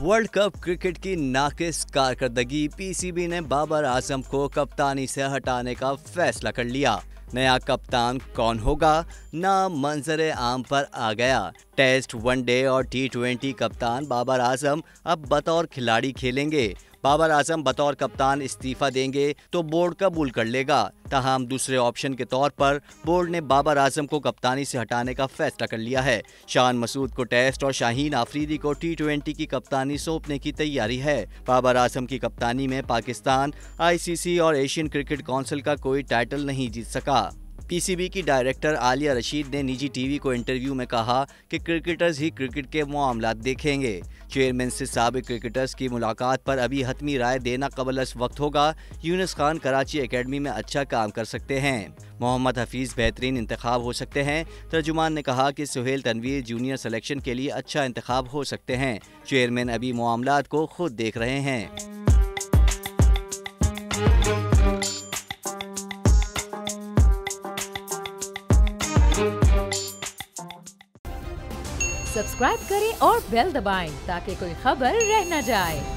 World cup cricket की नाकिस कारकर्दगी, PCB ने बाबर आजम को कप्तानी से हटाने का फैसला कर लिया। नया कप्तान कौन होगा, नाम मंजर आम पर आ गया। टेस्ट, वनडे और T20 कप्तान बाबर आजम अब बतौर खिलाड़ी खेलेंगे। बाबर आजम बतौर कप्तान इस्तीफा देंगे तो बोर्ड कबूल कर लेगा। ताहम दूसरे ऑप्शन के तौर पर बोर्ड ने बाबर आजम को कप्तानी से हटाने का फैसला कर लिया है। शान मसूद को टेस्ट और शाहीन आफरीदी को T20 की कप्तानी सौंपने की तैयारी है। बाबर आजम की कप्तानी में पाकिस्तान ICC और एशियन क्रिकेट काउंसिल का कोई टाइटल नहीं जीत सका। पीसीबी की डायरेक्टर आलिया रशीद ने निजी टीवी को इंटरव्यू में कहा कि क्रिकेटर्स ही क्रिकेट के मामलात देखेंगे। चेयरमैन से साबिक क्रिकेटर्स की मुलाकात पर अभी हतमी राय देना कबल वक्त होगा। यूनुस खान कराची एकेडमी में अच्छा काम कर सकते हैं। मोहम्मद हफीज बेहतरीन इंतखाब हो सकते हैं। तर्जुमान ने कहा कि सुहेल तनवीर जूनियर सिलेक्शन के लिए अच्छा इंतखाब हो सकते हैं। चेयरमैन अभी मामलात को खुद देख रहे हैं। सब्सक्राइब करें और बेल दबाएं ताकि कोई खबर रह न जाए।